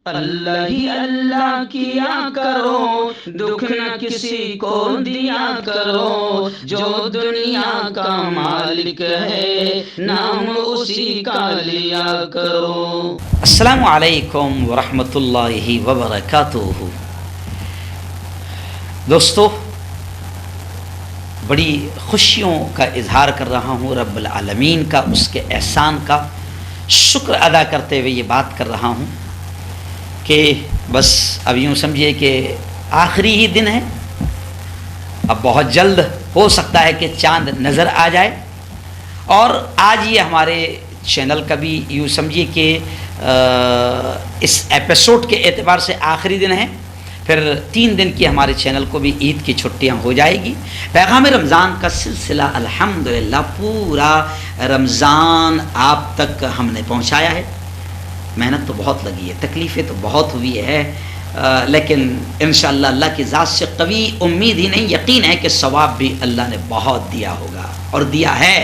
اللہ ہی اللہ کیا کرو، دکھ نہ کسی کو دیا کرو، جو دنیا کا مالک ہے نام اسی کا لیا کرو۔ السلام علیکم ورحمۃ اللہ وبرکاتہ۔ دوستو، بڑی خوشیوں کا اظہار کر رہا ہوں، رب العالمین کا، اس کے احسان کا شکر ادا کرتے ہوئے یہ بات کر رہا ہوں کہ بس اب یوں سمجھیے کہ آخری ہی دن ہے، اب بہت جلد ہو سکتا ہے کہ چاند نظر آ جائے، اور آج یہ ہمارے چینل کا بھی یوں سمجھیے کہ اس ایپیسوڈ کے اعتبار سے آخری دن ہے، پھر 3 دن کی ہمارے چینل کو بھی عید کی چھٹیاں ہو جائے گی۔ پیغام رمضان کا سلسلہ الحمدللہ پورا رمضان آپ تک ہم نے پہنچایا ہے۔ محنت تو بہت لگی ہے، تکلیفیں تو بہت ہوئی ہے، لیکن انشاءاللہ اللہ کی ذات سے قوی امید ہی نہیں، یقین ہے کہ ثواب بھی اللہ نے بہت دیا ہوگا اور دیا ہے۔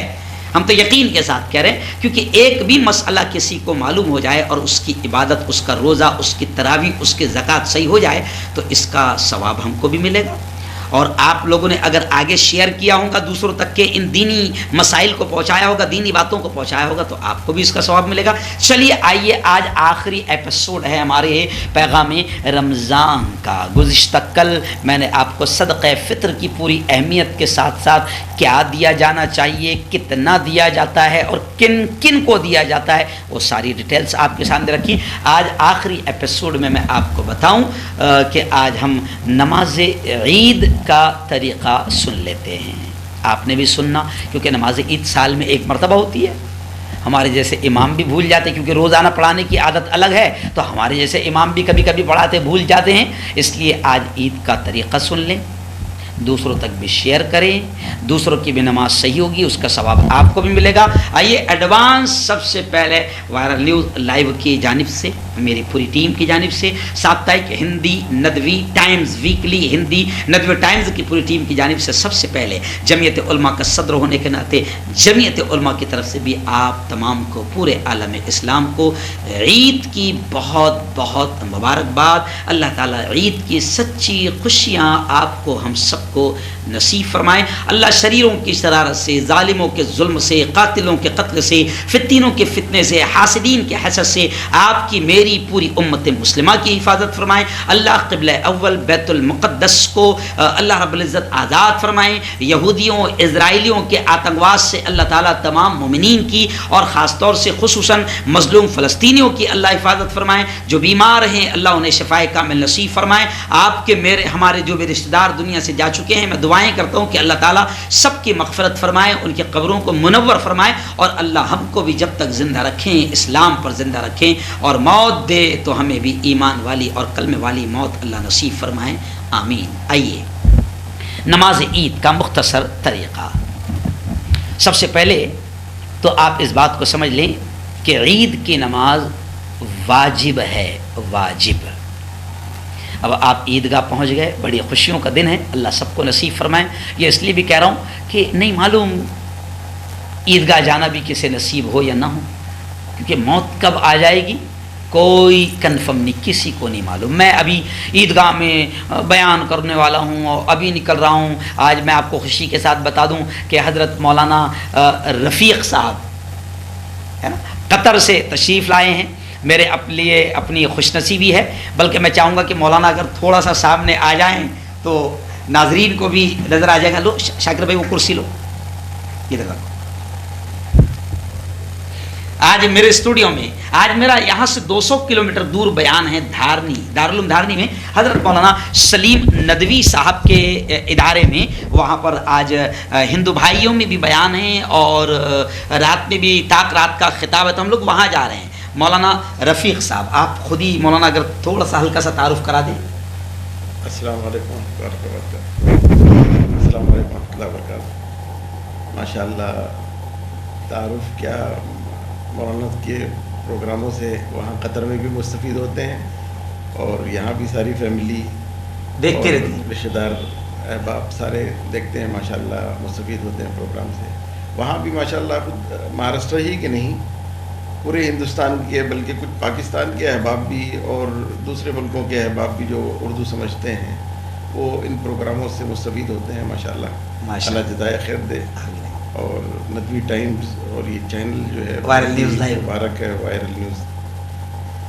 ہم تو یقین کے ساتھ کہہ رہے ہیں، کیونکہ ایک بھی مسئلہ کسی کو معلوم ہو جائے اور اس کی عبادت، اس کا روزہ، اس کی تراویح، اس کی زکوٰۃ صحیح ہو جائے تو اس کا ثواب ہم کو بھی ملے گا، اور آپ لوگوں نے اگر آگے شیئر کیا ہوگا دوسروں تک کے ان دینی مسائل کو پہنچایا ہوگا، دینی باتوں کو پہنچایا ہوگا، تو آپ کو بھی اس کا ثواب ملے گا۔ چلیے آئیے، آج آخری ایپیسوڈ ہے ہمارے پیغام رمضان کا۔ گزشتہ کل میں نے آپ کو صدقہ فطر کی پوری اہمیت کے ساتھ ساتھ کیا دیا جانا چاہیے، کتنا دیا جاتا ہے اور کن کن کو دیا جاتا ہے، وہ ساری ڈیٹیلز آپ کے سامنے رکھی۔ آج آخری ایپیسوڈ میں آپ کو بتاؤں کہ آج ہم نماز عید کا طریقہ سن لیتے ہیں۔ آپ نے بھی سننا، کیونکہ نماز عید سال میں ایک مرتبہ ہوتی ہے۔ ہمارے جیسے امام بھی بھول جاتے ہیں، کیونکہ روزانہ پڑھانے کی عادت الگ ہے، تو ہمارے جیسے امام بھی کبھی کبھی پڑھاتے بھول جاتے ہیں، اس لیے آج عید کا طریقہ سن لیں، دوسروں تک بھی شیئر کریں، دوسروں کی بھی نماز صحیح ہوگی، اس کا ثواب آپ کو بھی ملے گا۔ آئیے ایڈوانس سب سے پہلے وائرل نیوز لائیو کی جانب سے، میری پوری ٹیم کی جانب سے، ساپتاہک Hindi Nadvi Times, weekly Hindi Nadvi Times کی پوری ٹیم کی جانب سے سب سے پہلے جمعیت علماء کا صدر ہونے کے ناطے جمعیت علماء کی طرف سے بھی آپ تمام کو، پورے عالم اسلام کو عید کی بہت بہت مبارکباد۔ اللہ تعالیٰ عید کی سچی خوشیاں آپ کو، ہم سب کو نصیب فرمائے۔ اللہ شریروں کی شرارت سے، ظالموں کے ظلم سے، قاتلوں کے قتل سے، فتنوں کے فتنے سے، حاسدین کے حسد سے آپ کی، میری پوری امت مسلمہ کی حفاظت فرمائے۔ اللہ قبلہ اول بیت المقدس کو اللہ رب العزت آزاد فرمائے، یہودیوں اسرائیلیوں کے آتنکواد سے اللہ تعالیٰ تمام مومنین کی اور خاص طور سے خصوصاً مظلوم فلسطینیوں کی اللہ حفاظت فرمائے۔ جو بیمار ہیں اللہ انہیں شفائے کامل نصیب فرمائے۔ آپ کے، میرے، ہمارے جو بھی رشتہ دار دنیا سے جا چکے ہیں، میں دعائیں کرتا ہوں کہ اللہ تعالیٰ سب کی مغفرت فرمائے، ان کی قبروں کو منور فرمائے، اور اللہ ہم کو بھی جب تک زندہ رکھیں، اسلام پر زندہ رکھیں، اور موت دے تو ہمیں بھی ایمان والی اور کلمہ والی موت اللہ نصیب فرمائے، آمین۔ آئیے نماز عید کا مختصر طریقہ۔ سب سے پہلے تو آپ اس بات کو سمجھ لیں کہ عید کی نماز واجب ہے، واجب۔ اب آپ عیدگاہ پہنچ گئے، بڑی خوشیوں کا دن ہے، اللہ سب کو نصیب فرمائے۔ یہ اس لیے بھی کہہ رہا ہوں کہ نہیں معلوم عیدگاہ جانا بھی کسے نصیب ہو یا نہ ہو، کیونکہ موت کب آ جائے گی کوئی کنفرم نہیں، کسی کو نہیں معلوم۔ میں ابھی عیدگاہ میں بیان کرنے والا ہوں اور ابھی نکل رہا ہوں۔ آج میں آپ کو خوشی کے ساتھ بتا دوں کہ حضرت مولانا رفیق صاحب ہے نا، قطر سے تشریف لائے ہیں۔ میرے لیے اپنی خوش نصیبی ہے، بلکہ میں چاہوں گا کہ مولانا اگر تھوڑا سا سامنے آ جائیں تو ناظرین کو بھی نظر آ جائے گا۔ لو شاکر بھائی وہ کرسی لو، ادھر رکھو۔ آج میرے اسٹوڈیو میں، آج میرا یہاں سے 200 کلومیٹر دور بیان ہے دھارنی، دارالعلوم دھارنی میں حضرت مولانا سلیم ندوی صاحب کے ادارے میں، وہاں پر آج ہندو بھائیوں میں بھی بیان ہے اور رات میں بھی تاک رات کا خطاب ہے، تو ہم لوگ وہاں جا رہے ہیں۔ مولانا رفیق صاحب، آپ خود ہی مولانا اگر تھوڑا سا ہلکا سا تعارف کرا دیں۔ السلام علیکم ورحمۃ اللہ وبرکاتہ۔ السلام علیکم ورحمۃ اللہ وبرکاتہ۔ ماشاء اللہ، تعارف کیا، مولانا کے پروگراموں سے وہاں قطر میں بھی مستفید ہوتے ہیں، اور یہاں بھی ساری فیملی دیکھتے رہتے ہیں، رشتہ دار احباب سارے دیکھتے ہیں، ماشاء اللہ مستفید ہوتے ہیں پروگرام سے۔ وہاں بھی ماشاء اللہ خود مہاراشٹر ہی کہ نہیں، پورے ہندوستان کے بلکہ کچھ پاکستان کے احباب بھی اور دوسرے ملکوں کے احباب بھی جو اردو سمجھتے ہیں وہ ان پروگراموں سے مستفید ہوتے ہیں ماشاءاللہ. اللہ جزائے خیر دے. اور ندوی ٹائمز اور یہ چینل جو ہے وائرل نیوز لائیو مبارک ہے. وائرل نیوز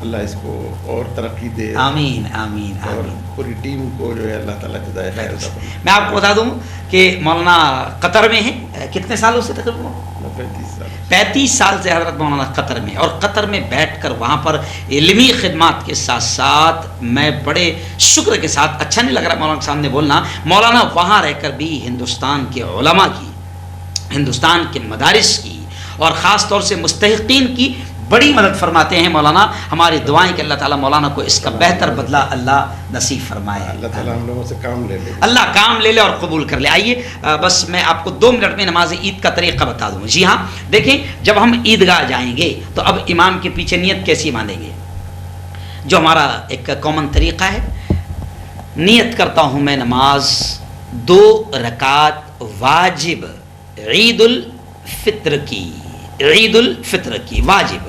اللہ اس کو اور ترقی دے. آمین آمین اور آمین. پوری ٹیم کو جو ہے اللہ تعالیٰ جزائے خیر دے. میں آپ کو بتا دوں کہ مولانا قطر میں ہیں. کتنے سالوں سے تقریباً؟ 35 سال سے حضرت مولانا قطر میں. اور قطر میں بیٹھ کر وہاں پر علمی خدمات کے ساتھ ساتھ میں بڑے شکر کے ساتھ, اچھا نہیں لگ رہا مولانا کے سامنے بولنا, مولانا وہاں رہ کر بھی ہندوستان کے علماء کی, ہندوستان کے مدارس کی اور خاص طور سے مستحقین کی بڑی مدد فرماتے ہیں. مولانا ہماری دعائیں کہ اللہ تعالیٰ مولانا کو اس کا بہتر بدلہ اللہ نصیب فرمائے. اللہ تعالیٰ ہم لوگوں سے کام لے لے, اللہ کام لے لے اور قبول کر لے. آئیے بس میں آپ کو 2 منٹ میں نماز عید کا طریقہ بتا دوں. جی ہاں, دیکھیں جب ہم عیدگاہ جائیں گے تو اب امام کے پیچھے نیت کیسی باندھیں گے؟ جو ہمارا ایک کامن طریقہ ہے, نیت کرتا ہوں میں نماز 2 رکعت واجب عید الفطر کی, عید الفطر کی واجب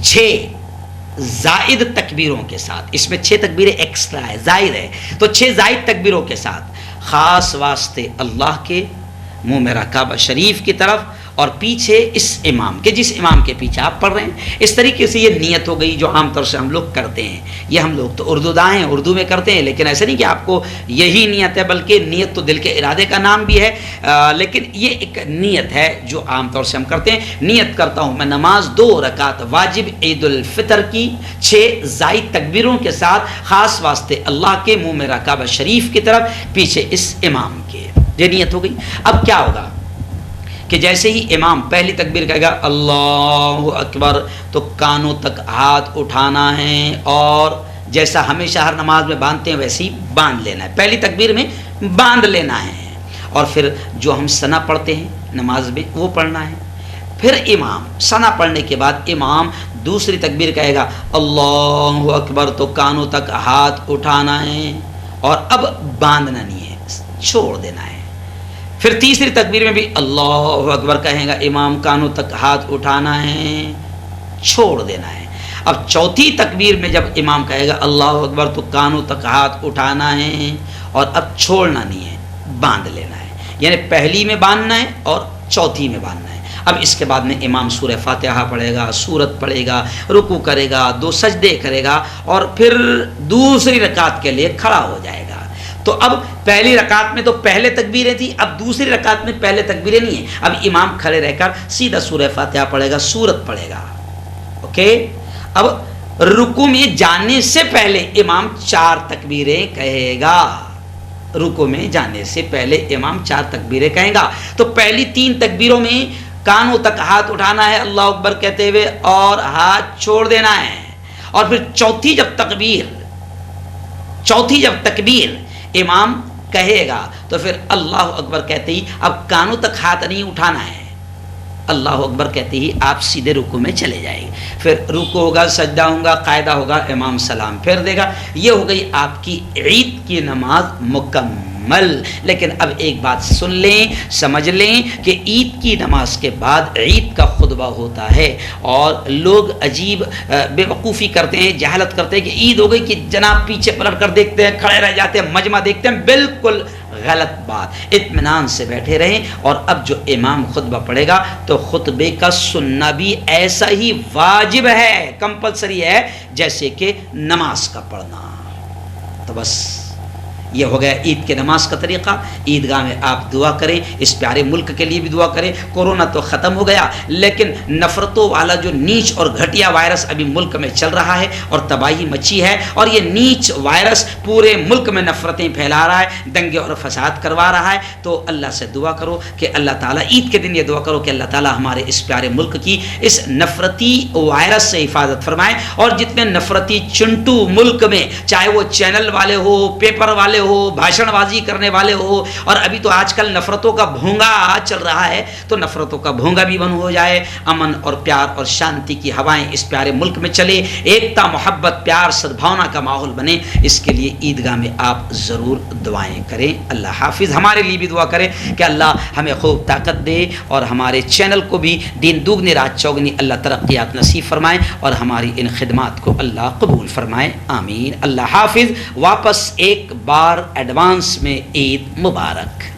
6 زائد تکبیروں کے ساتھ. اس میں 6 تکبیریں ایکسٹرا ہے, زائد ہے, تو 6 زائد تکبیروں کے ساتھ خاص واسطے اللہ کے, منہ میرا کعبہ شریف کی طرف, اور پیچھے اس امام کے, جس امام کے پیچھے آپ پڑھ رہے ہیں. اس طریقے سے یہ نیت ہو گئی جو عام طور سے ہم لوگ کرتے ہیں. یہ ہم لوگ تو اردو داں ہیں, اردو میں کرتے ہیں, لیکن ایسا نہیں کہ آپ کو یہی نیت ہے, بلکہ نیت تو دل کے ارادے کا نام بھی ہے, لیکن یہ ایک نیت ہے جو عام طور سے ہم کرتے ہیں. نیت کرتا ہوں میں نماز 2 رکعت واجب عید الفطر کی 6 زائد تکبیروں کے ساتھ خاص واسطے اللہ کے, منہ میرا کعبہ شریف کی طرف, پیچھے اس امام کے. یہ نیت ہو گئی. اب کیا ہوگا کہ جیسے ہی امام پہلی تکبیر کہے گا اللہ اکبر, تو کانوں تک ہاتھ اٹھانا ہے, اور جیسا ہمیشہ ہر نماز میں باندھتے ہیں ویسے ہی باندھ لینا ہے. پہلی تکبیر میں باندھ لینا ہے, اور پھر جو ہم ثنا پڑھتے ہیں نماز میں وہ پڑھنا ہے. پھر امام ثنا پڑھنے کے بعد امام دوسری تکبیر کہے گا اللہ اکبر, تو کانوں تک ہاتھ اٹھانا ہے, اور اب باندھنا نہیں ہے, چھوڑ دینا ہے. پھر تیسری تکبیر میں بھی اللہ اکبر کہیں گا امام, کانوں تک ہاتھ اٹھانا ہے, چھوڑ دینا ہے. اب چوتھی تکبیر میں جب امام کہے گا اللہ اکبر, تو کانوں تک ہاتھ اٹھانا ہے, اور اب چھوڑنا نہیں ہے, باندھ لینا ہے. یعنی پہلی میں باندھنا ہے اور چوتھی میں باندھنا ہے. اب اس کے بعد میں امام سورہ فاتحہ پڑھے گا, سورت پڑھے گا, رکوع کرے گا, 2 سجدے کرے گا, اور پھر دوسری رکعت کے لیے کھڑا ہو جائے گا. تو اب پہلی رکعت میں تو پہلے تکبیریں تھی, اب دوسری رکعت میں پہلے تکبیریں نہیں ہیں. اب امام کھڑے رہ کر سیدھا سورہ فاتحہ پڑھے گا, سورت پڑھے گا. اوکے, اب رکوع میں جانے سے پہلے امام 4 تکبیریں کہے گا. رکوع میں جانے سے پہلے امام 4 تکبیریں کہیں گا. تو پہلی 3 تکبیروں میں کانوں تک ہاتھ اٹھانا ہے اللہ اکبر کہتے ہوئے, اور ہاتھ چھوڑ دینا ہے. اور پھر چوتھی جب تکبیر امام کہے گا تو پھر اللہ اکبر کہتے ہی اب کانوں تک ہاتھ نہیں اٹھانا ہے, اللہ اکبر کہتے ہی آپ سیدھے رکوع میں چلے جائیں گے. پھر رکوع ہوگا, سجدہ ہوگا, قاعدہ ہوگا, امام سلام پھر دے گا. یہ ہو گئی آپ کی عید کی نماز مکمل. لیکن اب ایک بات سن لیں, سمجھ لیں کہ عید کی نماز کے بعد عید کا خطبہ ہوتا ہے, اور لوگ عجیب بے وقوفی کرتے ہیں, جہالت کرتے ہیں کہ عید ہو گئی کہ جناب پیچھے پلٹ کر دیکھتے ہیں, کھڑے رہ جاتے ہیں, مجمع دیکھتے ہیں. بالکل غلط بات. اطمینان سے بیٹھے رہیں, اور اب جو امام خطبہ پڑھے گا تو خطبے کا سننا بھی ایسا ہی واجب ہے, کمپلسری ہے, جیسے کہ نماز کا پڑھنا. تو بس یہ ہو گیا عید کے نماز کا طریقہ. عیدگاہ میں آپ دعا کریں, اس پیارے ملک کے لیے بھی دعا کریں. کورونا تو ختم ہو گیا, لیکن نفرتوں والا جو نیچ اور گھٹیا وائرس ابھی ملک میں چل رہا ہے اور تباہی مچی ہے, اور یہ نیچ وائرس پورے ملک میں نفرتیں پھیلا رہا ہے, دنگے اور فساد کروا رہا ہے. تو اللہ سے دعا کرو کہ اللہ تعالیٰ, عید کے دن یہ دعا کرو کہ اللہ تعالیٰ ہمارے اس پیارے ملک کی اس نفرتی وائرس سے حفاظت فرمائے. اور جتنے نفرتی چنٹو ملک میں, چاہے وہ چینل والے ہو, پیپر والے والے ہو, بھاشن بازی کرنے والے ہو, اور ابھی تو آج کل نفرتوں کا بھونگا چل رہا ہے, تو نفرتوں کا بھونگا بھی بند ہو جائے, امن اور پیار اور شانتی کی ہوائیں اس پیارے ملک میں چلے, ایکتا محبت پیار سدبھاونا کا ماحول بنے. اس کے لیے عیدگاہ میں آپ ضرور دعائیں کریں. اللہ حافظ. ہمارے لیے بھی دعا کریں کہ اللہ ہمیں خوب طاقت دے اور ہمارے چینل کو بھی دین دوگنی رات چوگنی اللہ ترقیات نصیب فرمائیں اور ہماری ان خدمات کو اللہ قبول فرمائیں. آمین. اللہ حافظ. واپس ایک بار ایڈوانس میں عید مبارک.